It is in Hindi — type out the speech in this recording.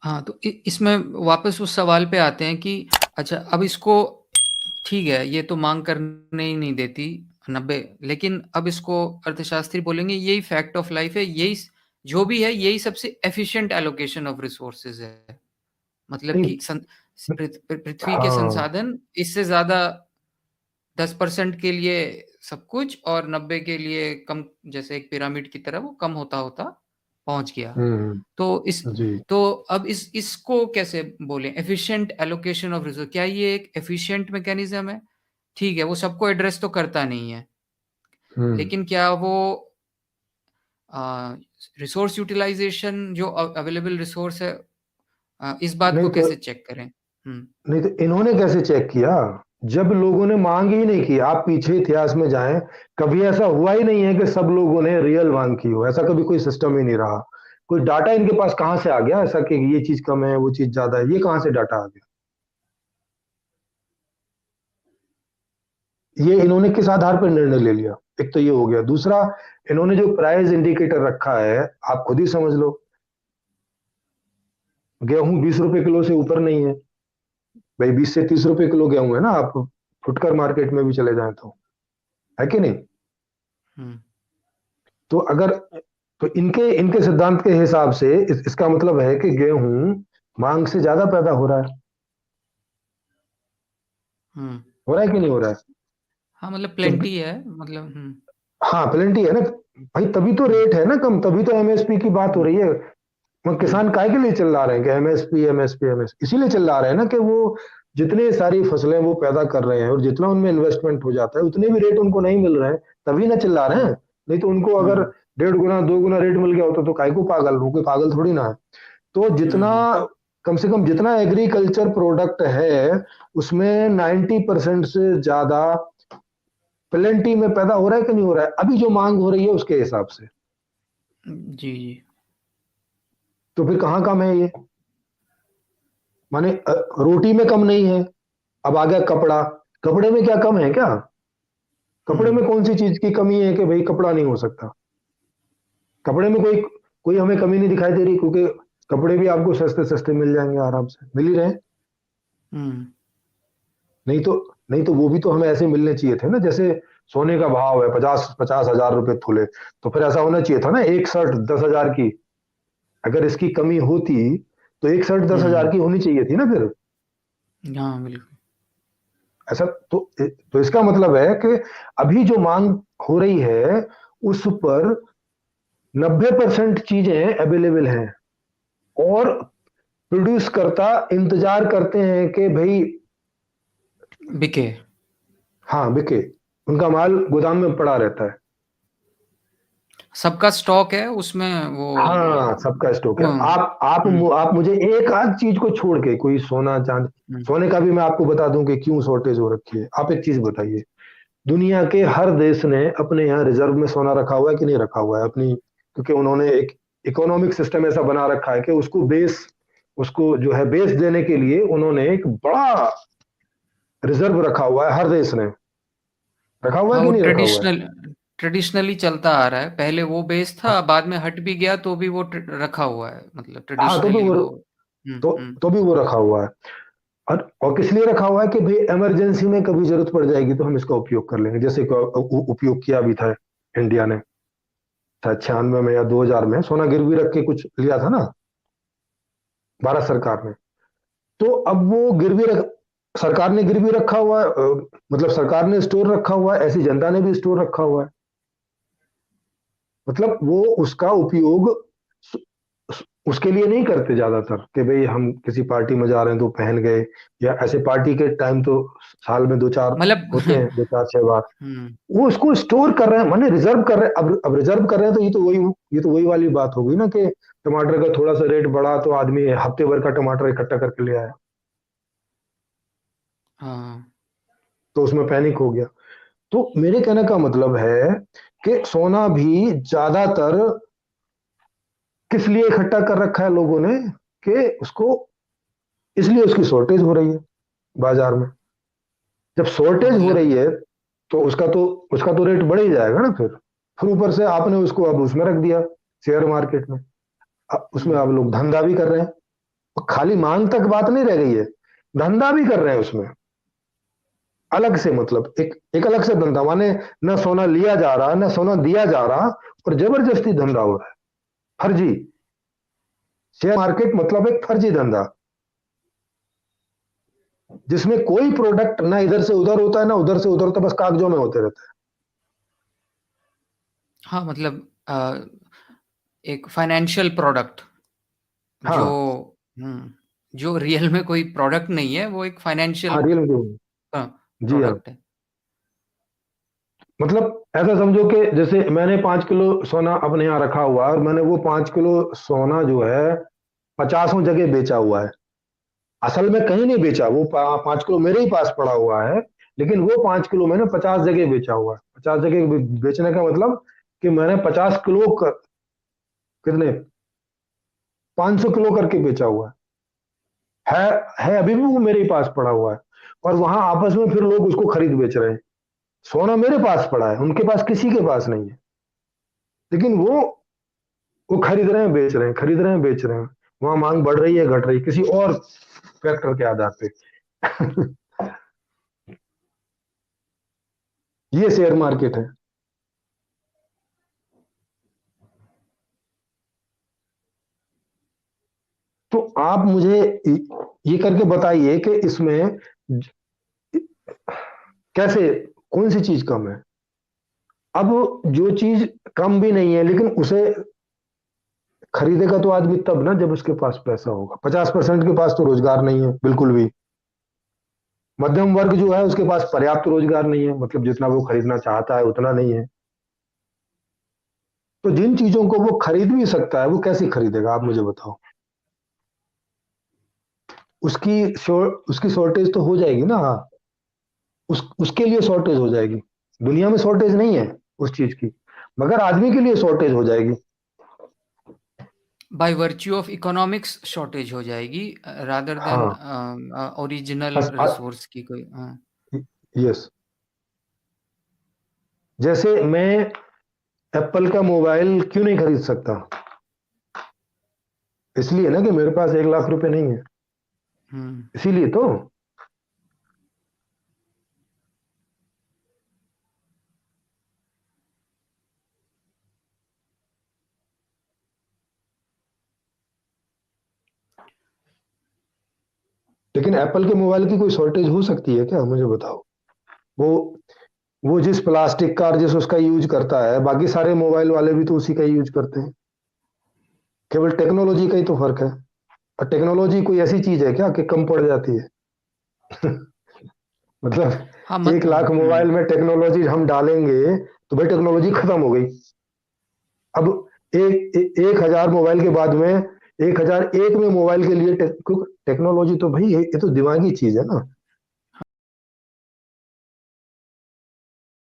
हाँ, तो इसमें वापस उस सवाल पे आते हैं कि अच्छा अब इसको ठीक है, ये तो माँग करने ही नहीं देती 90, लेकिन अब इसको अर्थशास्त्री बोलेंगे यही फैक्ट ऑफ लाइफ है, यही जो भी है यही सबसे एफिशिएंट एलोकेशन ऑफ रिसोर्सेज़ है। मतलब नहीं। कि पृथ्वी के हाँ। संसाधन इससे ज़्यादा 10% के लिए सब कुछ और 90 के लिए कम, जैसे एक पिरामिड की तरह वो कम होता-होता पहुँच गया। हम्म। तो इस जी। तो अब इसको कैसे बोलें एफिशिएंट एलोकेशन ऑफ रिसोर्स, क्या ये एक एफिशिएंट मैकेनिज्म है? ठीक है, वो सबको एड्रेस तो करता नहीं है, हम्म। लेकिन क्या वो रिसोर्स यूटिलाइजेशन जो अवेलेबल रिसोर्स है, इस बात नहीं को तो कैसे चेक करें? हुँ, नहीं तो इन्होंने कैसे चेक किया जब लोगों ने मांग ही नहीं की? आप पीछे इतिहास में जाएं, कभी ऐसा हुआ ही नहीं है कि सब लोगों ने रियल मांग की हो। ऐसा कभी कोई सिस्टम ही नहीं रहा। कोई डाटा इनके पास कहां से आ गया ऐसा कि ये चीज कम है वो चीज ज्यादा है? ये कहां से डाटा आ गया? ये इन्होंने किस आधार पर निर्णय ले लिया? एक तो ये हो गया। दूसरा, इन्होंने जो प्राइस इंडिकेटर रखा है, आप खुद ही समझ लो। गेहूं 20 रुपए किलो से ऊपर नहीं है भाई। 20 से 30 रुपए किलो गेहूं है ना। आप फुटकर मार्केट में भी चले जाएं तो, है कि नहीं? हुँ, तो अगर तो इनके इनके सिद्धांत के हिसाब से इसका मतलब है कि गेहूं मांग से ज्यादा पैदा हो रहा है। हुँ। हो रहा है कि नहीं हो रहा है? हाँ, मतलब तो प्लेंटी है मतलब हाँ, प्लेंटी है ना भाई, तभी तो हुँ, रेट है ना कम, तभी तो एमएसपी की बात हो हुँ, रही है। वो हुँ, किसान काय के लिए चिल्ला रहे हैं कि एमएसपी एमएसपी एमएसपी? इसीलिए चिल्ला रहे हैं ना कि वो जितनी सारी फसलें वो पैदा कर रहे हैं और जितना उनमें इन्वेस्टमेंट हो जाता है उतने भी रेट उनको नहीं मिल रहे हैं, तभी ना चिल्ला रहे हैं। हुँ, नहीं तो उनको अगर हुँ, 1.5 गुना 2 गुना रेट मिल गया होता तो काय को पागल, वो कोई पागल थोड़ी ना है। तो हुँ, जितना, हुँ, कम से कम जितना एग्रीकल्चर प्रोडक्ट है उसमें 90% से ज्यादा प्लेंटी में पैदा हो रहा है कि नहीं हो रहा है अभी जो मांग हो रही है उसके हिसाब से? जी, जी। तो फिर कहाँ कम है ये? माने रोटी में कम नहीं है। अब आ गया कपड़ा। कपड़े में क्या कम है क्या? कपड़े हुँ, में कौन सी चीज की कमी है कि भाई कपड़ा नहीं हो सकता? कपड़े में कोई कोई हमें कमी नहीं दिखाई दे रही, क्योंकि कपड़े भी आपको सस्ते सस्ते मिल जाएंगे, आराम से मिल ही रहे हैं। हुँ, नहीं तो नहीं तो वो भी तो हमें ऐसे मिलने चाहिए थे ना, जैसे सोने का भाव है 50-50 हजार रुपए तोले। तो फिर ऐसा होना चाहिए था ना, एक शर्ट 10 हजार की। अगर इसकी कमी होती तो एक शर्ट दस हुँ, हजार की होनी चाहिए थी ना फिर। हाँ, बिल्कुल। ऐसा तो इसका मतलब है कि अभी जो मांग हो रही है उस पर 90% चीजें अवेलेबल हैं, और प्रोड्यूस करता इंतजार करते हैं कि भाई बिके। हाँ बिके। उनका माल गोदाम में पड़ा रहता है। सबका स्टॉक है उसमें वो हाँ, सबका स्टॉक है। हुँ, हुँ, आप मुझे एक आध चीज को छोड़ के, कोई सोना चांदी, हुँ, सोने का भी मैं आपको बता दूं कि क्यों शॉर्टेज हो रखी है। आप एक चीज बताइए, दुनिया के हर देश ने अपने यहाँ रिजर्व में सोना रखा हुआ है कि नहीं रखा हुआ है अपनी? क्योंकि उन्होंने एक इकोनॉमिक सिस्टम ऐसा बना रखा है कि उसको जो है बेस देने के लिए उन्होंने एक बड़ा रिजर्व रखा हुआ है, हर देश ने। रखा हुआ है हाँ, कि वो नहीं रखा हुआ है? ट्रेडिशनली चलता आ रहा है। पहले वो बेस था, बाद में हट भी गया तो भी वो रखा हुआ है, मतलब हाँ, ट्रेडिशनली वो तो भी वो रखा हुआ है। और किस लिए रखा हुआ है कि भाई इमरजेंसी में कभी जरूरत पड़ जाएगी तो हम इसका उपयोग कर लेंगे, जैसे कि उपयोग किया भी था इंडिया ने। शायद 96 में या 2000 में सोना गिरवी रख के कुछ लिया था ना भारत सरकार ने। तो अब वो गिरवी रख सरकार ने गिरवी रखा हुआ है, मतलब सरकार ने स्टोर रखा हुआ है, ऐसी जनता ने भी स्टोर रखा हुआ है। मतलब वो उसका उपयोग उसके लिए नहीं करते ज्यादातर कि भाई हम किसी पार्टी में जा रहे हैं तो पहन गए, या ऐसे पार्टी के टाइम तो साल में दो चार मतलब होते हैं, दो चार छह बार। हुँ, वो उसको स्टोर कर रहे हैं, माने रिजर्व कर रहे हैं। अब रिजर्व कर रहे हैं तो ये तो वही वाली बात हो गई ना कि टमाटर का थोड़ा सा रेट बढ़ा तो आदमी हफ्ते भर का टमाटर इकट्ठा करके ले आया, हाँ, तो उसमें पैनिक हो गया। तो मेरे कहने का मतलब है कि सोना भी ज्यादातर किस लिए इकट्ठा कर रखा है लोगों ने, कि उसको, इसलिए उसकी शॉर्टेज हो रही है बाजार में। जब हाँ, शॉर्टेज हो मतलब रही है तो उसका तो रेट बढ़ ही जाएगा ना फिर ऊपर से आपने उसको अब उसमें रख दिया शेयर मार्केट में। अब उसमें हुँ, अब लोग धंधा भी कर रहे हैं। खाली मांग तक बात नहीं रह गई है, धंधा भी कर रहे हैं उसमें अलग से, मतलब एक एक अलग से धंधा, माने न सोना लिया जा रहा न सोना दिया जा रहा, और जबरदस्ती धंधा हो रहा है, फर्जी। शेयर मार्केट मतलब एक फर्जी धंधा, जिसमें कोई प्रोडक्ट ना इधर से उधर होता है ना उधर से उधर होता है, बस कागजों में होते रहता है। हाँ, मतलब एक फाइनेंशियल प्रोडक्ट जो हाँ जो रियल में कोई प्रोडक्ट नहीं है, वो एक हाँ, फाइनेंशियल रियल में। जी हाँ, प्रोडक्ट है। मतलब ऐसा समझो कि जैसे मैंने 5 किलो सोना अपने यहाँ रखा हुआ है, और मैंने वो 5 किलो सोना जो है 50 जगह बेचा हुआ है। असल में कहीं नहीं बेचा, वो 5 किलो मेरे ही पास पड़ा हुआ है, लेकिन वो 5 किलो मैंने 50 जगह बेचा हुआ है। 50 जगह बेचने का मतलब कि मैंने 50 किलो कितने 500 किलो करके बेचा हुआ है अभी भी वो मेरे ही पास पड़ा हुआ है। और वहां आपस में फिर लोग उसको खरीद बेच रहे हैं। सोना मेरे पास पड़ा है, उनके पास किसी के पास नहीं है, लेकिन वो खरीद रहे हैं बेच रहे हैं, खरीद रहे हैं बेच रहे हैं। वहां मांग बढ़ रही है घट रही है किसी और फैक्टर के आधार पे। ये शेयर मार्केट है। तो आप मुझे ये करके बताइए कि इसमें कैसे, कौन सी चीज कम है। अब जो चीज कम भी नहीं है लेकिन उसे खरीदेगा तो आदमी तब ना जब उसके पास पैसा होगा। 50% के पास तो रोजगार नहीं है बिल्कुल भी। मध्यम वर्ग जो है उसके पास पर्याप्त रोजगार नहीं है, मतलब जितना वो खरीदना चाहता है उतना नहीं है। तो जिन चीजों को वो खरीद भी सकता है वो कैसे खरीदेगा, आप मुझे बताओ। उसकी शॉर्टेज तो हो जाएगी ना। उसके लिए शॉर्टेज हो जाएगी। दुनिया में शॉर्टेज नहीं है उस चीज की, मगर आदमी के लिए शॉर्टेज हो जाएगी। By virtue of economics shortage हो जाएगी, रादर देन हाँ, ओरिजिनल रिसोर्स की कोई। यस। जैसे मैं एप्पल का मोबाइल क्यों नहीं खरीद सकता, इसलिए ना कि मेरे पास 1 लाख रुपए नहीं है, हम्म इसीलिए तो। लेकिन एप्पल के मोबाइल की कोई शॉर्टेज हो सकती है क्या, मुझे बताओ। वो वो जिस प्लास्टिक का और जिस उसका यूज करता है, बाकी सारे मोबाइल वाले भी तो उसी का यूज करते हैं। केवल टेक्नोलॉजी का ही तो फर्क है। और टेक्नोलॉजी कोई ऐसी चीज है क्या कि कम पड़ जाती है। हाँ, मतलब मत 1 लाख मोबाइल में टेक्नोलॉजी हम डालेंगे तो भाई टेक्नोलॉजी खत्म हो गई। अब 1,000 मोबाइल के बाद में 1,001 में मोबाइल के लिए टेक्नोलॉजी तो भाई ये तो दिमागी चीज है ना।